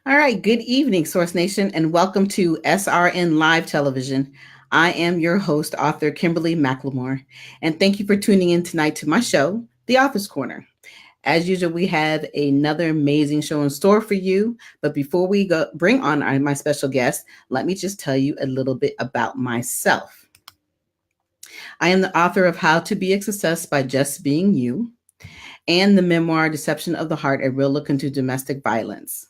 All right, good evening, Source Nation, and welcome to SRN Live Television. I am your host, author Kimberly McLemore, and thank you for tuning in tonight to my show, The Author's Corner. As usual, we have another amazing show in store for you. But before we go bring on my special guest, let me just tell you a little bit about myself. I am the author of How to Be a Success by Just Being You and the memoir Deception of the Heart, a real look into domestic violence.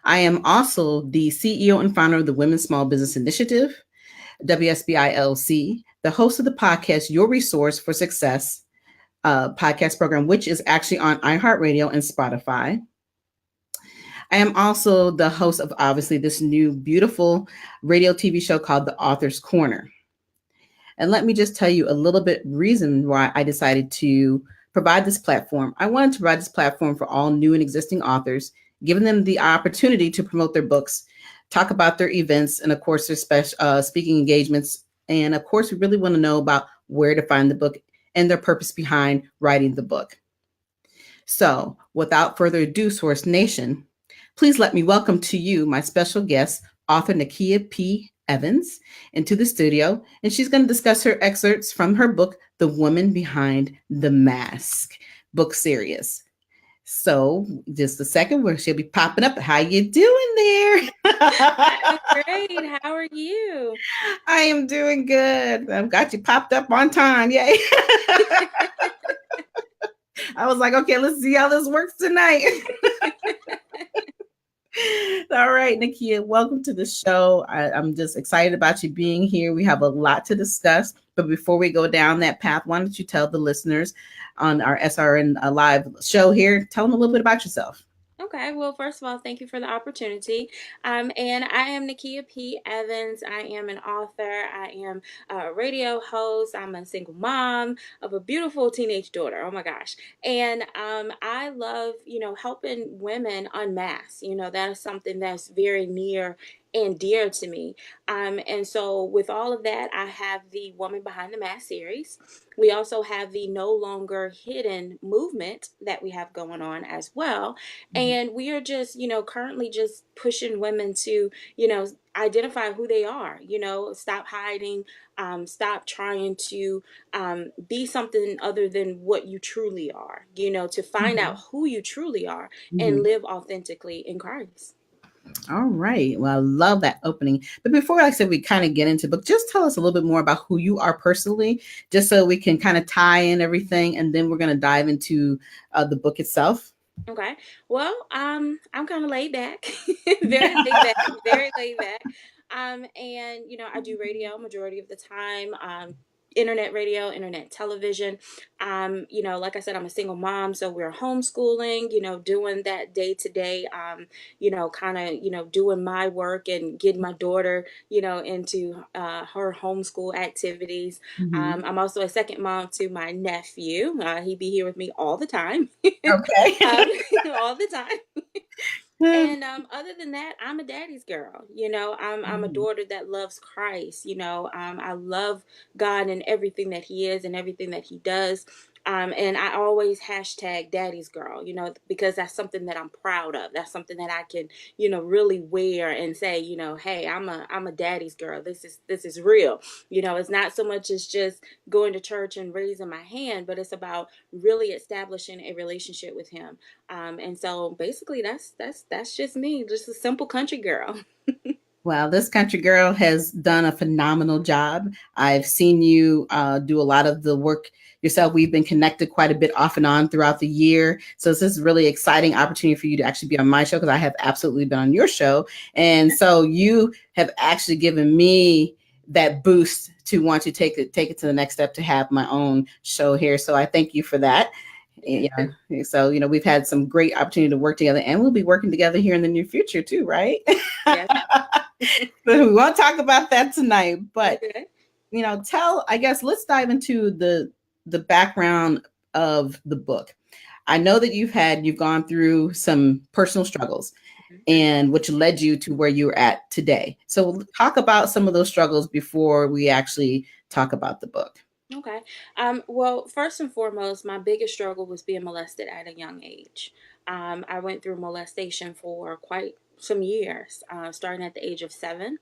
I am also the CEO and founder of the Women's Small Business Initiative, WSBI the host of the podcast Your Resource for Success podcast program, which is actually on iHeartRadio and Spotify. I am also the host of obviously this new beautiful radio TV show called The Author's Corner. And let me just tell you a little bit reason why I decided to provide this platform. I wanted to provide this platform for all new and existing authors, giving them the opportunity to promote their books, talk about their events, and of course their speaking engagements. And of course, we really want to know about where to find the book and their purpose behind writing the book. So without further ado, Source Nation, please let me welcome to you my special guest, Author Nakia P. Evans, into the studio, and she's going to discuss her excerpts from her book, The Woman Behind the Mask book series. So just a second where she'll be popping up. How you doing there? I'm great. How are you? I am doing good. I've got you popped up on time. Yay. I was like, okay, let's see how this works tonight. All right, Nakia, welcome to the show. I'm just excited about you being here. We have a lot to discuss. But before we go down that path, why don't you tell the listeners on our SRN Live show here, tell them a little bit about yourself. Okay, well, first of all, thank you for the opportunity. And I am Nakia P. Evans. I am an author. I am a radio host. I'm a single mom of a beautiful teenage daughter. Oh my gosh. And I love, helping women unmask. That is something that's very near and dear to me. And so with all of that, I have the Woman Behind the Mask series. We also have the No Longer Hidden movement that we have going on as well. And we are just, currently just pushing women to, identify who they are, stop hiding, stop trying to be something other than what you truly are, to find out who you truly are and live authentically in Christ. All right. Well, I love that opening. But before, like I said, we kind of get into the book, just tell us a little bit more about who you are personally, just so we can kind of tie in everything. And then we're going to dive into the book itself. Okay. Well, I'm kind of laid back, very laid back, very laid back. And I do radio majority of the time. Internet radio, internet television. Like I said, I'm a single mom, so we're homeschooling, doing that day to day, kind of, doing my work and getting my daughter, into her homeschool activities. I'm also a second mom to my nephew. He be here with me all the time. Okay. All the time. And other than that, I'm a daddy's girl. I'm a daughter that loves Christ. I love God and everything that He is and everything that He does. And I always hashtag daddy's girl, because that's something that I'm proud of. That's something that I can, really wear and say, hey, I'm a daddy's girl. This is real. It's not so much as just going to church and raising my hand, but it's about really establishing a relationship with Him. And so basically that's just me, just a simple country girl. Well, this country girl has done a phenomenal job. I've seen you do a lot of the work yourself. We've been connected quite a bit off and on throughout the year. So this is really exciting opportunity for you to actually be on my show, because I have absolutely been on your show. And so you have actually given me that boost to want to take it to the next step, to have my own show here. So I thank you for that. Yeah. So, we've had some great opportunity to work together, and we'll be working together here in the near future too, right? Yeah. But we won't talk about that tonight. But, Okay. I guess let's dive into the background of the book. I know that you've gone through some personal struggles, and which led you to where you're at today. So talk about some of those struggles before we actually talk about the book. Okay. Well, first and foremost, my biggest struggle was being molested at a young age. I went through molestation for quite some years, starting at the age of 7.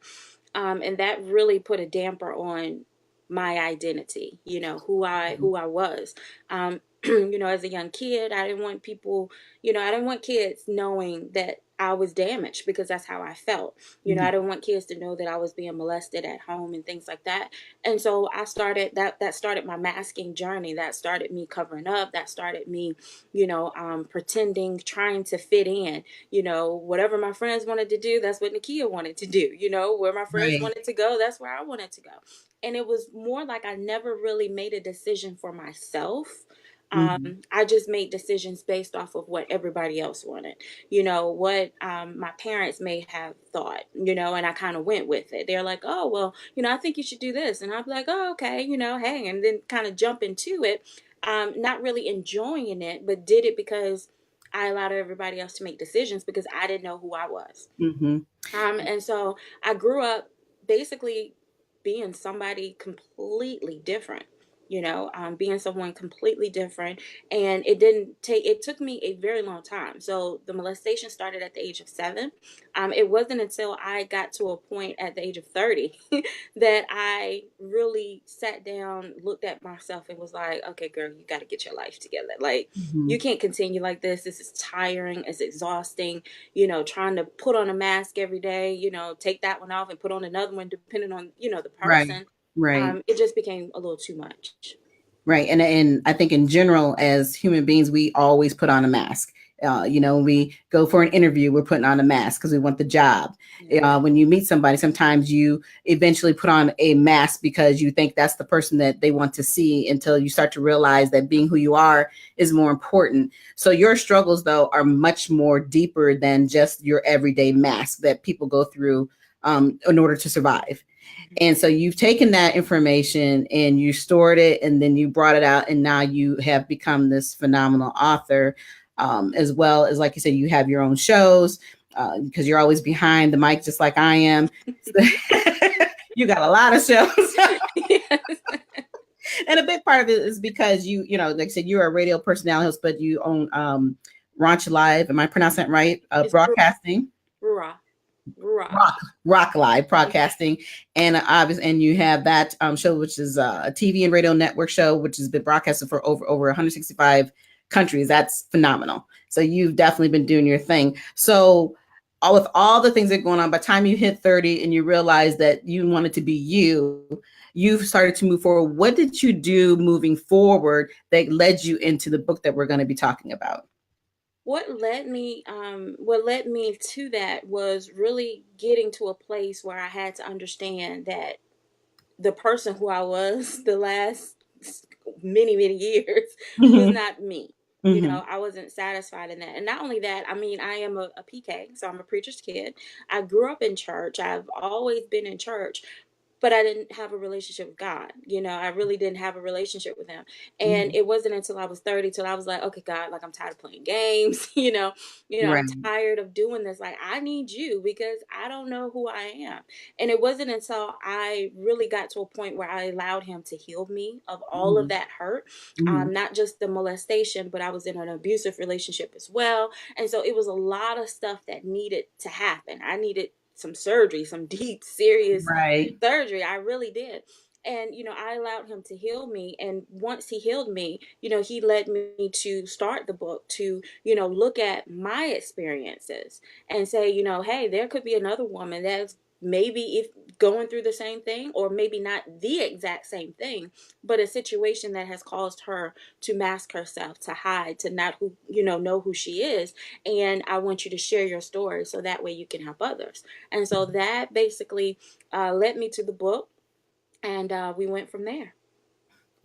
And that really put a damper on my identity, who I was. As a young kid, I didn't want people, I didn't want kids knowing that I was damaged because that's how I felt. I didn't want kids to know that I was being molested at home and things like that. And so I started that started my masking journey. That started me covering up. That started me, pretending, trying to fit in. Whatever my friends wanted to do, that's what Nakia wanted to do. Where my friends Right. wanted to go, that's where I wanted to go. And it was more like I never really made a decision for myself. Mm-hmm. I just made decisions based off of what everybody else wanted, what my parents may have thought, and I kind of went with it. They're like, oh, well, I think you should do this. And I'd be like, oh, okay, hey, and then kind of jump into it, not really enjoying it, but did it because I allowed everybody else to make decisions because I didn't know who I was. Mm-hmm. And so I grew up basically being somebody completely different, being someone completely different. And it took me a very long time. So the molestation started at the age of 7. It wasn't until I got to a point at the age of 30 that I really sat down, looked at myself, and was like, okay, girl, you got to get your life together. Like, Mm-hmm. you can't continue like this. This is tiring. It's exhausting, trying to put on a mask every day, take that one off and put on another one, depending on, the Right. person. Right. It just became a little too much. Right. And I think in general, as human beings, we always put on a mask. When we go for an interview, we're putting on a mask because we want the job. Yeah. When you meet somebody, sometimes you eventually put on a mask because you think that's the person that they want to see until you start to realize that being who you are is more important. So your struggles, though, are much more deeper than just your everyday mask that people go through in order to survive. And so you've taken that information and you stored it and then you brought it out and now you have become this phenomenal author, as well as, like you said, you have your own shows because you're always behind the mic just like I am. You got a lot of shows. Yes. And a big part of it is because like I said, you're a radio personality host, but you own Ranch Live. Am I pronouncing that right? It's Broadcasting. Ruach. Ruach. Rock Live Broadcasting, and obviously, and you have that show, which is a TV and radio network show, which has been broadcasted for over 165 countries. That's phenomenal. So you've definitely been doing your thing. So with all the things that are going on, by the time you hit 30 and you realize that you wanted to be you've started to move forward. What did you do moving forward that led you into the book that we're going to be talking about? What led me to that was really getting to a place where I had to understand that the person who I was the last many, many years was Mm-hmm. not me. Mm-hmm. I wasn't satisfied in that. And not only that, I mean, I am a PK, so I'm a preacher's kid. I grew up in church. I've always been in church, but I didn't have a relationship with God. I really didn't have a relationship with him. And Mm-hmm. it wasn't until I was 30 till I was like, okay, God, like, I'm tired of playing games. I'm Right. tired of doing this. Like, I need you because I don't know who I am. And it wasn't until I really got to a point where I allowed him to heal me of all of Mm-hmm. that hurt, Mm-hmm. not just the molestation, but I was in an abusive relationship as well. And so it was a lot of stuff that needed to happen. I needed some surgery, some deep, serious Right. surgery. I really did. And, I allowed him to heal me. And once he healed me, he led me to start the book, to, look at my experiences and say, hey, there could be another woman that's maybe if going through the same thing, or maybe not the exact same thing, but a situation that has caused her to mask herself, to hide, to not know who she is. And I want you to share your story so that way you can help others. And so that basically led me to the book, and we went from there.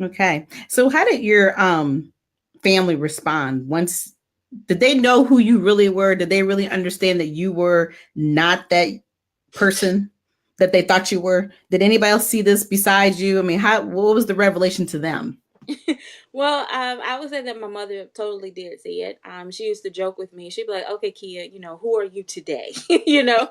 Okay. So how did your family respond once, did they know who you really were? Did they really understand that you were not that person that they thought you were? Did anybody else see this besides you? I mean, what was the revelation to them? Well, I would say that my mother totally did see it. She used to joke with me. She'd be like, "Okay, Kia, who are you today? you know,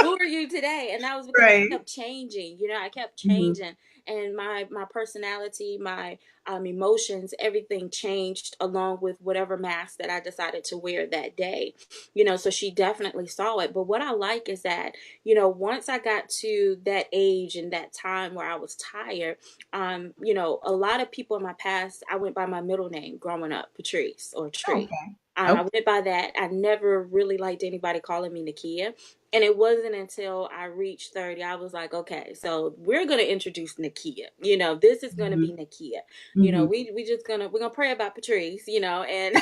who are you today?" And that was because I Right. kept changing. I kept Mm-hmm. changing. and my personality, my emotions, everything changed along with whatever mask that I decided to wear that day. So she definitely saw it. But what I like is that, once I got to that age and that time where I was tired, a lot of people in my past, I went by my middle name growing up, Patrice or Tree. Okay. I went by that. I never really liked anybody calling me Nakia. And it wasn't until I reached 30, I was like, okay, so we're going to introduce Nakia. This is going to be Mhm. Nakia. Mhm. We're going to pray about Patrice, and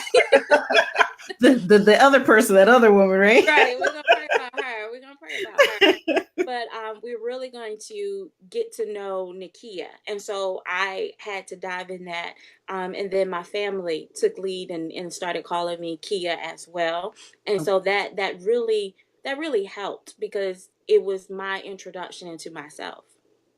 The other person, that other woman, right? right, we're going to pray about her. We're going to pray about her. But we're really going to get to know Nakia. And so I had to dive in that. And then my family took lead and started calling me Kia as well. And so that really helped because it was my introduction into myself.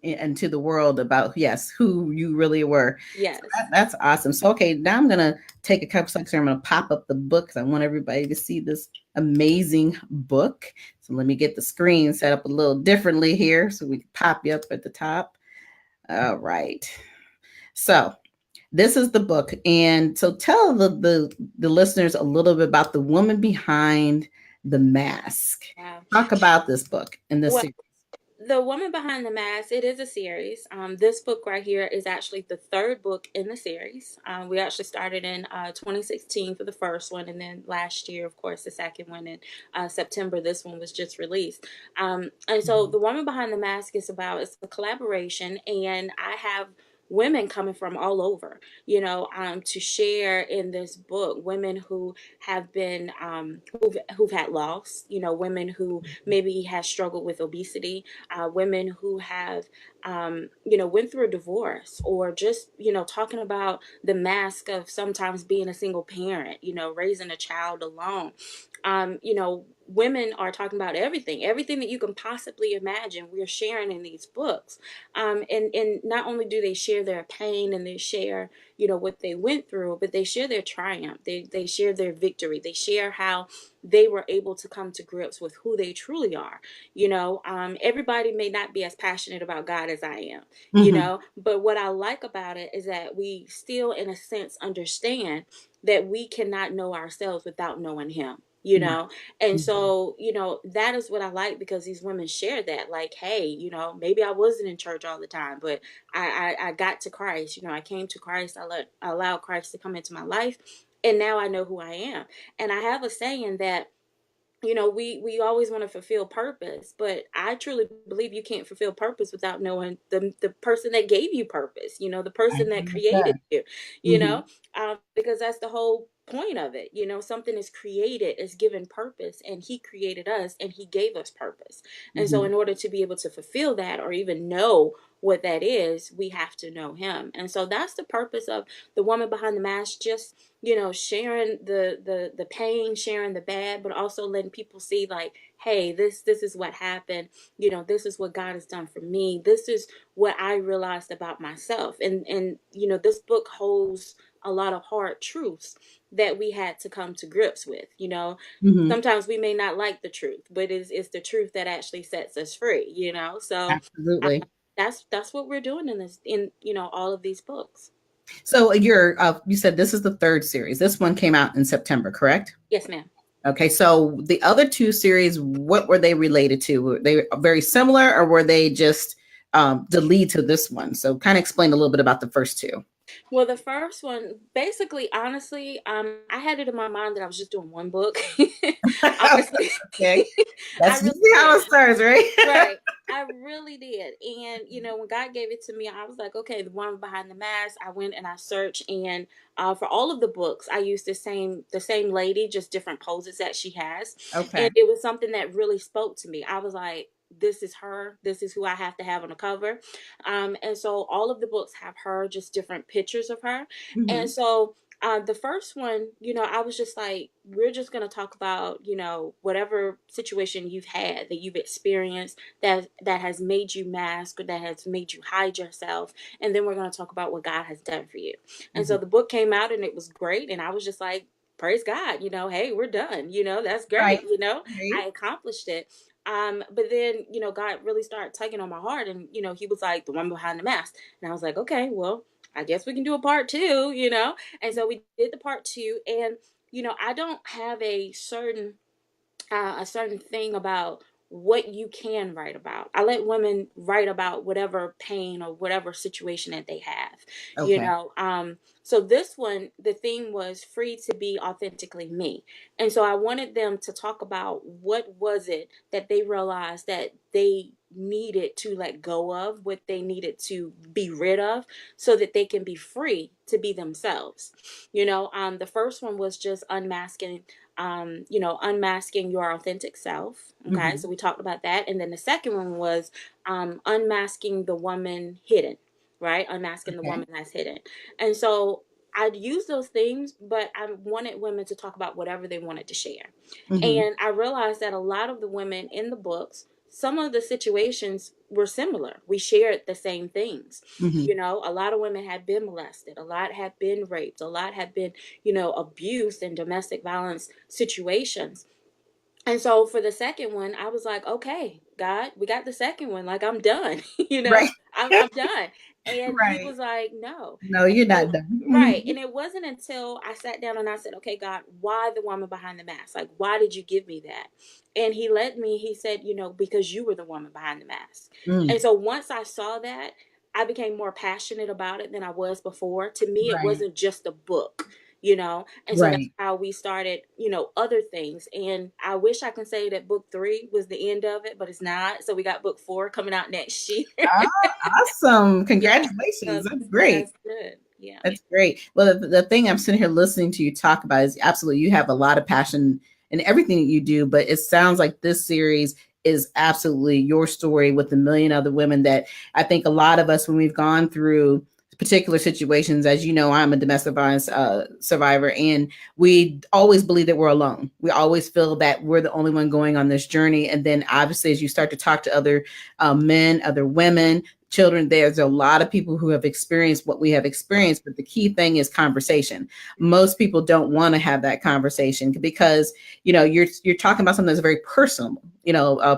And to the world about, yes, who you really were. So Yes. that's awesome. So okay, now I'm gonna take a couple seconds here. I'm gonna pop up the book because I want everybody to see this amazing book. So let me get the screen set up a little differently here so we can pop you up at the top. All right. So this is the book, and so tell the listeners a little bit about the woman behind the mask. Wow. Talk about this book and this Well, series. The Woman Behind the Mask, it is a series. This book right here is actually the third book in the series. We actually started in 2016 for the first one, and then last year, of course, the second one in September. This one was just released. And so, The Woman Behind the Mask it's a collaboration, and I have women coming from all over, to share in this book. Women who have been, who've had loss, women who maybe has struggled with obesity, women who have, went through a divorce, or just, talking about the mask of sometimes being a single parent, raising a child alone. Women are talking about everything that you can possibly imagine. We're sharing in these books. And not only do they share their pain and they share, what they went through, but they share their triumph. They share their victory. They share how they were able to come to grips with who they truly are. Everybody may not be as passionate about God as I am, Mhm. but what I like about it is that we still, in a sense, understand that we cannot know ourselves without knowing Him. Right. And Mhm. so, that is what I like, because these women share that, like, hey, maybe I wasn't in church all the time, but I got to Christ. I came to Christ. I allowed Christ to come into my life, and now I know who I am. And I have a saying that, we always want to fulfill purpose, but I truly believe you can't fulfill purpose without knowing the person that gave you purpose, the I person that agree with that. created you, Mhm. because that's the whole point of it. Something is created, is given purpose, and He created us and He gave us purpose. And so, Mhm. in order to be able to fulfill that, or even know what that is, we have to know Him. And so that's the purpose of The Woman Behind the Mask. Just, sharing the pain, sharing the bad, but also letting people see, like, hey, this is what happened. This is what God has done for me. This is what I realized about myself. And this book holds a lot of hard truths that we had to come to grips with. Mhm. Sometimes we may not like the truth, but it's the truth that actually sets us free. So uh, Absolutely. that's what we're doing in all of these books. So you said this is the third series. This one came out in September, correct? Yes, ma'am. Okay. So the other two series, what were they related to? Were they very similar, or were they just the lead to this one? So kind of explain a little bit about the first two. Well, the first one, basically, honestly, I had it in my mind that I was just doing one book. Honestly, Okay. I That's really usually how did. it starts, right? Right. I really did. And, when God gave it to me, I was like, okay, The One Behind the Mask. I went and I searched, and for all of the books, I used the same lady, just different poses that she has. Okay. And it was something that really spoke to me. I was like, this is her. This is who I have to have on the cover. And so all of the books have her, just different pictures of her. And Mhm. so the first one, I was just like, we're just going to talk about, whatever situation you've had, that you've experienced, that has made you mask, or that has made you hide yourself. And then we're going to talk about what God has done for you. And so Mhm. the book came out, and it was great. And I was just like, praise God, hey, we're done. That's Right. great. I Right. accomplished it. But then, God really started tugging on my heart, and, he was like, the one behind the mask. And I was like, okay, well, I guess we can do a part two. And so we did the part two. And, I don't have a certain thing about what you can write about. I let women write about whatever pain or whatever situation that they have, you Okay. know. So this one, the theme was free to be authentically me. And so I wanted them to talk about what was it that they realized that they needed to let go of, what they needed to be rid of, so that they can be free to be themselves. The first one was just unmasking your authentic self. Okay, Hmm. so we talked about that. And then the second one was unmasking the woman hidden, right? Unmasking the Okay. woman that's hidden. And so I'd use those themes, but I wanted women to talk about whatever they wanted to share. Hmm. And I realized that a lot of the women in the books, some of the situations were similar. We shared the same things. Hmm. A lot of women had been molested, a lot had been raped, a lot had been, abused in domestic violence situations. And so for the second one, I was like, okay, God, we got the second one. Like, I'm done. Right. I'm done. And he Right. was like, no. No, And you're not so, done. right. Mhm. And it wasn't until I sat down and I said, okay, God, why the woman behind the mask? Like, why did you give me that? And he said, because you were the woman behind the mask. And Mm. so once I saw that, I became more passionate about it than I was before. To me, it Right. wasn't just a book. And so that's Right. how we started, other things. And I wish I can say that book three was the end of it, but it's not. So we got book four coming out next year. Ah, awesome. Yeah. Congratulations. So That's great. that's good. Yeah. That's great. Well, the thing I'm sitting here listening to you talk about is absolutely you have a lot of passion in everything that you do, but it sounds like this series is absolutely your story with a million other women that I think a lot of us, when we've gone through particular situations, as you know, I'm a domestic violence survivor, and we always believe that we're alone. We always feel that we're the only one going on this journey. And then obviously, as you start to talk to other men, other women, children, there's a lot of people who have experienced what we have experienced, but the key thing is conversation. Most people don't want to have that conversation because you're talking about something that's very personal,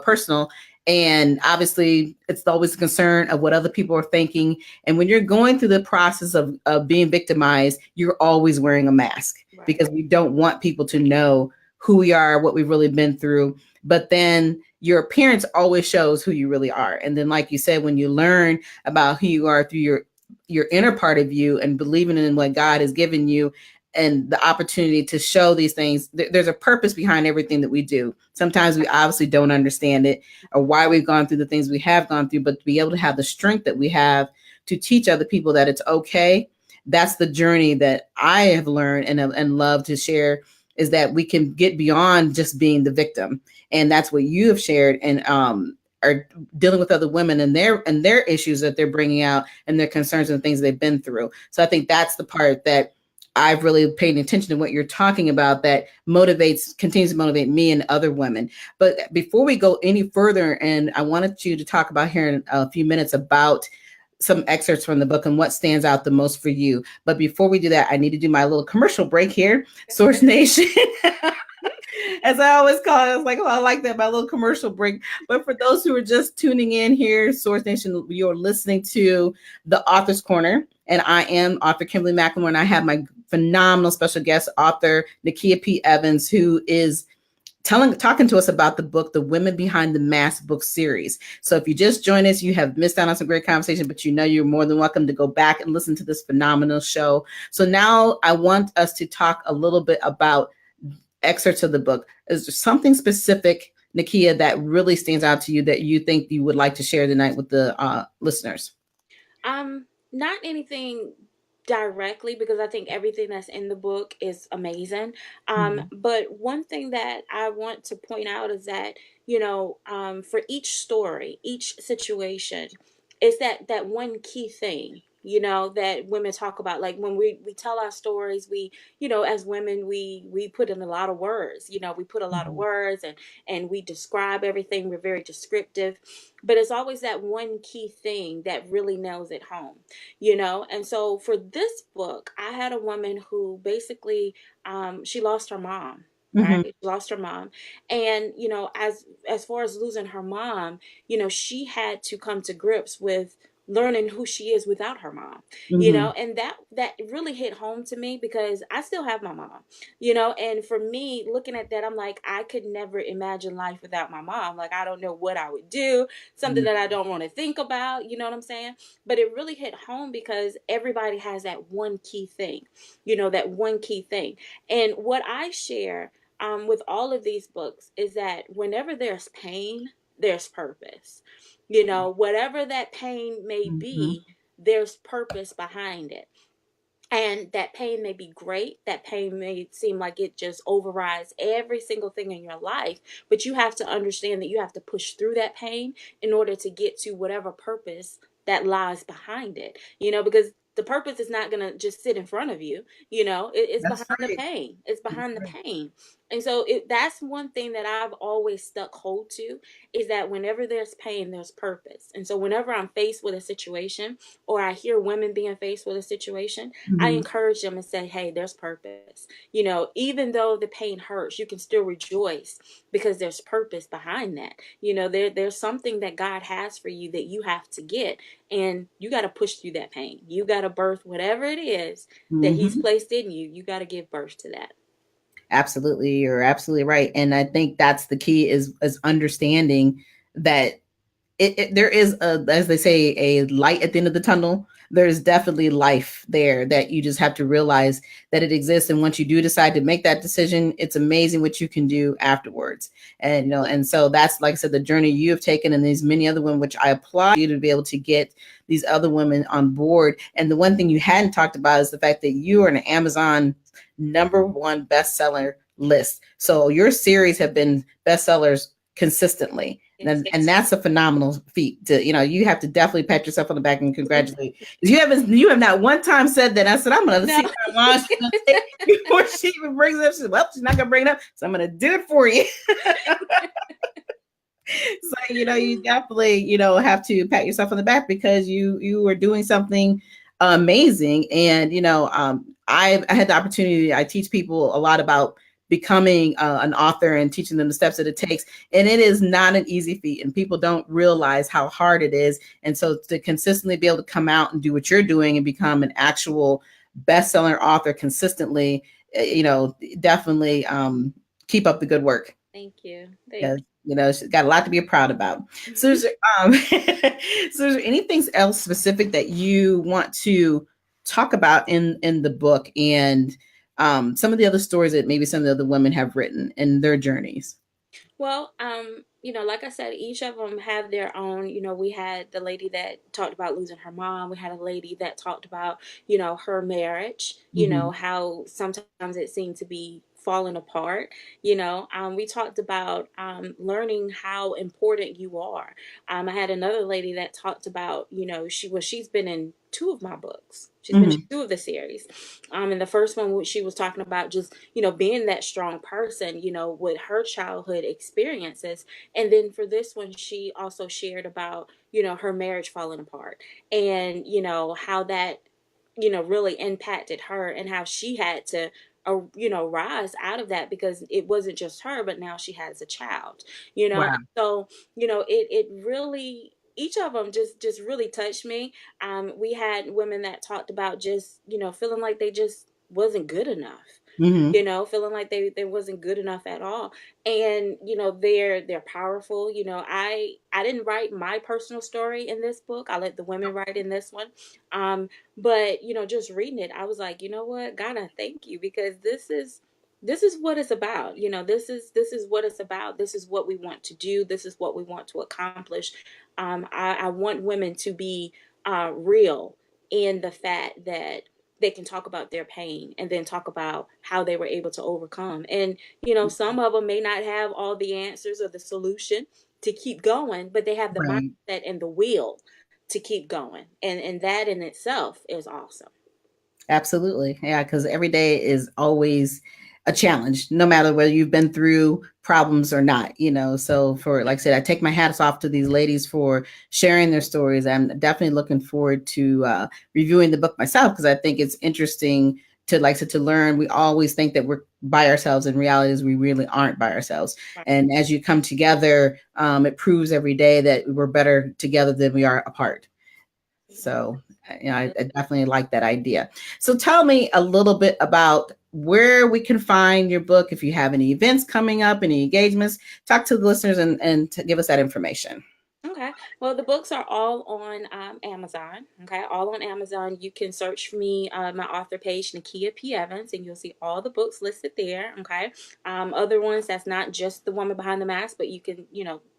personal, and obviously it's always a concern of what other people are thinking. And when you're going through the process of being victimized, you're always wearing a mask Right. because we don't want people to know who we are, what we've really been through. But then your appearance always shows who you really are. And then, like you said, when you learn about who you are through your inner part of you and believing in what God has given you and the opportunity to show these things, there's a purpose behind everything that we do. Sometimes we obviously don't understand it or why we've gone through the things we have gone through, but to be able to have the strength that we have to teach other people that it's okay. That's the journey that I have learned and love to share, is that we can get beyond just being the victim. And that's what you have shared, and are dealing with other women and their issues that they're bringing out and their concerns and things they've been through. So I think that's the part that I've really paid attention to, what you're talking about, that continues to motivate me and other women. But before we go any further, and I wanted you to talk about here in a few minutes about some excerpts from the book and what stands out the most for you. But before we do that, I need to do my little commercial break here. Source Nation. As I always call it, I was like, oh, I like that, my little commercial break. But for those who are just tuning in here, Source Nation, you're listening to the Author's Corner. And I am author Kimberly McLemore, and I have my phenomenal special guest, author Nakia P. Evans, who is talking to us about the book, The Women Behind the Mask book series. So if you just joined us, you have missed out on some great conversation, but you're more than welcome to go back and listen to this phenomenal show. So now I want us to talk a little bit about excerpts of the book. Is there something specific, Nakia, that really stands out to you that you think you would like to share tonight with the listeners? Not anything directly, because I think everything that's in the book is amazing. Mhm. But one thing that I want to point out is that, for each story, each situation, is that one key thing, that women talk about. Like when we tell our stories, we, as women, we put in a lot of words. We put a lot of Mhm. words, and we describe everything. We're very descriptive, but it's always that one key thing that really nails it home. And so for this book, I had a woman who basically, she lost her mom. Right, Mm-hmm. she lost her mom, and as far as losing her mom, she had to come to grips with learning who she is without her mom. Mm-hmm. And that really hit home to me because I still have my mom. And for me, looking at that, I'm like, I could never imagine life without my mom. Like, I don't know what I would do, something that I don't want to think about. You know what I'm saying? But it really hit home because everybody has that one key thing. That one key thing. And what I share with all of these books is that whenever there's pain, there's purpose. Whatever that pain may Mm-hmm. be, there's purpose behind it. And that pain may be great. That pain may seem like it just overrides every single thing in your life. But you have to understand that you have to push through that pain in order to get to whatever purpose that lies behind it. Because the purpose is not going to just sit in front of you. It's That's behind the right. pain. It's That's behind the right. pain. And so that's one thing that I've always stuck hold to is that whenever there's pain, there's purpose. And so whenever I'm faced with a situation or I hear women being faced with a situation, I Mm-hmm. encourage them and say, hey, there's purpose. Even though the pain hurts, you can still rejoice because there's purpose behind that. There's something that God has for you that you have to get, and you got to push through that pain. You got to birth whatever it is that He's Mm-hmm. placed in you. You got to give birth to that. Absolutely, you're absolutely right, and I think that's the key is understanding that there is a, as they say, a light at the end of the tunnel. There's definitely life there that you just have to realize that it exists. And once you do decide to make that decision, it's amazing what you can do afterwards. And and so that's, like I said, the journey you have taken, and these many other women, which I applaud you to be able to get these other women on board. And the one thing you hadn't talked about is the fact that you are an Amazon #1 bestseller list. So your series have been bestsellers consistently. Yes. And that's a phenomenal feat. You have to definitely pat yourself on the back and congratulate. You have not one time said that. I said, I'm gonna see No. how long she's gonna take before she even brings it up. She said, well, she's not gonna bring it up, so I'm gonna do it for you. So you definitely have to pat yourself on the back because you are doing something amazing. And I had the opportunity. I teach people a lot about becoming an author and teaching them the steps that it takes, and it is not an easy feat, and people don't realize how hard it is. And so to consistently be able to come out and do what you're doing and become an actual best-selling author consistently, definitely keep up the good work. Thank you. Thank Because she's got a lot to be proud about. So, you. so is there anything else specific that you want to talk about in the book, and some of the other stories that maybe some of the other women have written in their journeys? Well, like I said, each of them have their own. We had the lady that talked about losing her mom. We had a lady that talked about, her marriage, Mm-hmm. how sometimes it seemed to be falling apart. We talked about learning how important you are. I had another lady that talked about, she's been in two of my books. She's been in Mm-hmm. two of the series. And the first one, she was talking about just, being that strong person, with her childhood experiences. And then for this one, she also shared about, her marriage falling apart and, how that, really impacted her and how she had to, rise out of that because it wasn't just her, but now she has a child, Wow. so, it really, each of them just really touched me. We had women that talked about just, feeling like they just wasn't good enough, Mm-hmm. feeling like they wasn't good enough at all. And they're powerful. I didn't write my personal story in this book. I let the women write in this one. But just reading it, I was like, you know what, God, I thank you because this is what it's about. This is what it's about. This is what we want to do. This is what we want to accomplish. I want women to be real in the fact that they can talk about their pain and then talk about how they were able to overcome. And, some of them may not have all the answers or the solution to keep going, but they have the Right. mindset and the will to keep going. And that in itself is awesome. Absolutely. Yeah, because every day is always a challenge, no matter whether you've been through problems or not, So for, like I said, I take my hats off to these ladies for sharing their stories. I'm definitely looking forward to reviewing the book myself because I think it's interesting to, like I said, to learn. We always think that we're by ourselves. In reality, is we really aren't by ourselves. Right. And as you come together, it proves every day that we're better together than we are apart. So, I definitely like that idea. So tell me a little bit about where we can find your book. If you have any events coming up, any engagements, talk to the listeners and to give us that information. Okay. Well, the books are all on Amazon. Okay. All on Amazon. You can search for me, my author page, Nakia P. Evans, and you'll see all the books listed there. Okay. Other ones that's not just the woman behind the mask, but you can,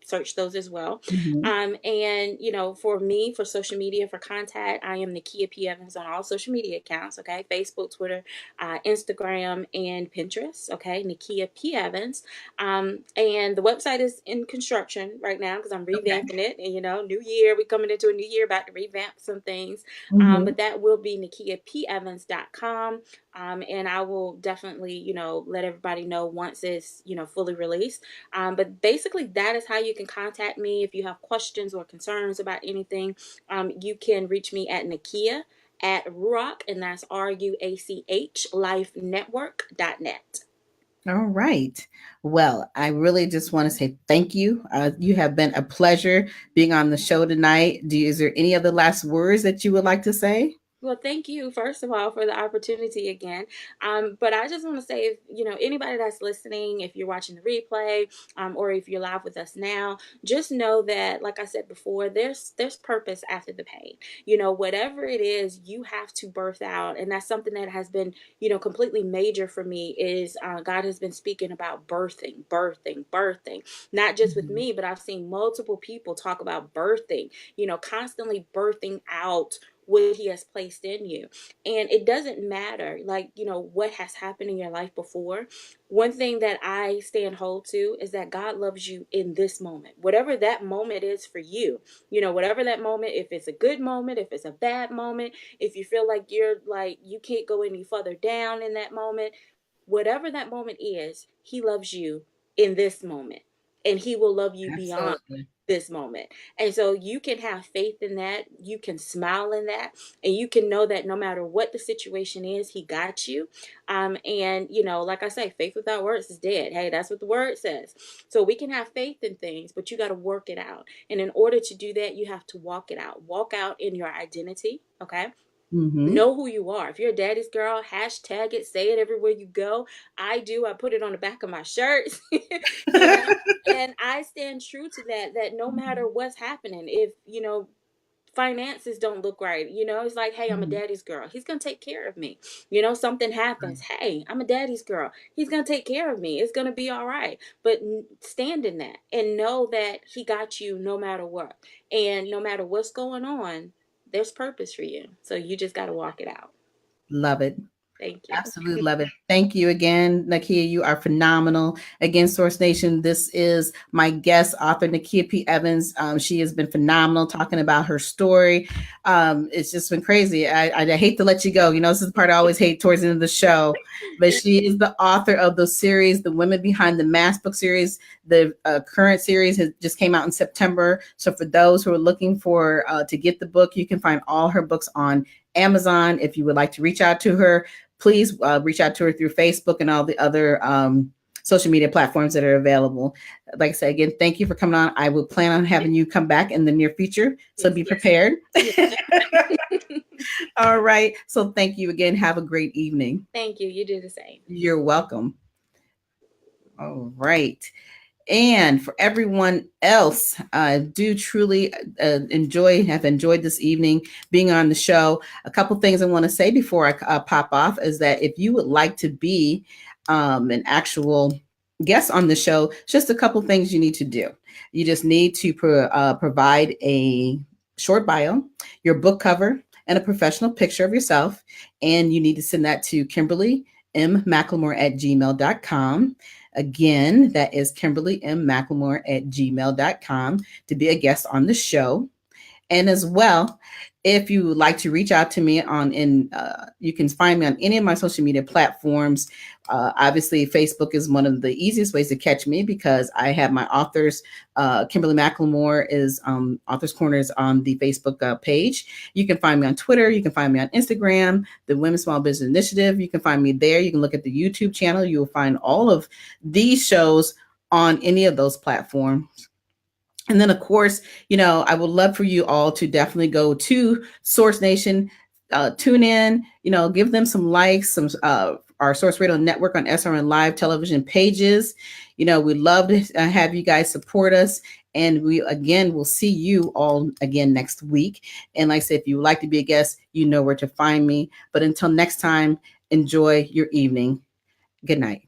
search those as well. Mhm. And, for me, for social media, for contact, I am Nakia P. Evans on all social media accounts. Okay. Facebook, Twitter, Instagram, and Pinterest. Okay. Nakia P. Evans. And the website is in construction right now because I'm Okay. revamping it. And, new year, we coming into a new year, about to revamp some things. Mhm. But that will be NakiaPEvans.com. And I will definitely, let everybody know once it's, fully released. But basically, that is how you can contact me. If you have questions or concerns about anything, you can reach me at Nakia at Ruach, and that's RUACH lifenetwork.net. All right. Well, I really just want to say thank you. You have been a pleasure being on the show tonight. Is there any other last words that you would like to say? Well, thank you, first of all, for the opportunity again. But I just want to say, if anybody that's listening, if you're watching the replay, or if you're live with us now, just know that, like I said before, there's purpose after the pain. Whatever it is, you have to birth out, and that's something that has been, completely major for me. Is God has been speaking about birthing, birthing, birthing, not just with Mhm. me, but I've seen multiple people talk about birthing. Constantly birthing out what he has placed in you. And it doesn't matter, like, what has happened in your life before. One thing that I stand hold to is that God loves you in this moment, whatever that moment is for you. Whatever that moment, if it's a good moment, if it's a bad moment, if you feel like you can't go any further down in that moment, whatever that moment is, he loves you in this moment, and he will love you beyond Absolutely. this moment. And so you can have faith in that, you can smile in that, and you can know that no matter what the situation is, he got you. And like I say, faith without works is dead. Hey, that's what the word says. So we can have faith in things, but you got to work it out. And in order to do that, you have to walk it out. Walk out in your identity. Okay. Hmm. Know who you are. If you're a daddy's girl, hashtag it, say it everywhere you go. I do. I put it on the back of my shirts, you know, and I stand true to that no matter what's happening, if, finances don't look right, it's like, hey, I'm a Mhm. daddy's girl. He's going to take care of me. Something happens. Hey, I'm a daddy's girl. He's going to take care of me. It's going to be all right. But stand in that and know that he got you no matter what. And no matter what's going on, there's purpose for you. So you just got to walk it out. Love it. Thank you. Absolutely love it. Thank you again, Nakia. You are phenomenal. Again, Source Nation, this is my guest, author Nakia P. Evans. She has been phenomenal talking about her story. It's just been crazy. I hate to let you go. This is the part I always hate towards the end of the show. But she is the author of the series, The Women Behind the Mask book series. The current series has just came out in September. So for those who are looking for to get the book, you can find all her books on Amazon. If you would like to reach out to her, please reach out to her through Facebook and all the other social media platforms that are available. Like I said, again, thank you for coming on. I will plan on having you come back in the near future. So Yes, be ma'am. prepared. Yes, ma'am. All right. So thank you again. Have a great evening. Thank you. You do the same. You're welcome. All right. And for everyone else, do truly have enjoyed this evening being on the show. A couple things I want to say before I pop off is that if you would like to be an actual guest on the show, just a couple things you need to do. You just need to provide a short bio, your book cover, and a professional picture of yourself. And you need to send that to Kimberly McLemore at gmail.com. Again, that is Kimberly M. McLemore at gmail.com to be a guest on the show. And as well, If you would like to reach out to me you can find me on any of my social media platforms. Obviously, Facebook is one of the easiest ways to catch me because I have my authors. Kimberly McLemore is Author's Corner is on the Facebook page. You can find me on Twitter. You can find me on Instagram, the Women's Small Business Initiative. You can find me there. You can look at the YouTube channel. You will find all of these shows on any of those platforms. And then, of course, I would love for you all to definitely go to Source Nation, tune in, give them some likes, some our Source Radio Network on SRN Live television pages. We'd love to have you guys support us. And we, again, will see you all again next week. And like I said, if you would like to be a guest, you know where to find me. But until next time, enjoy your evening. Good night.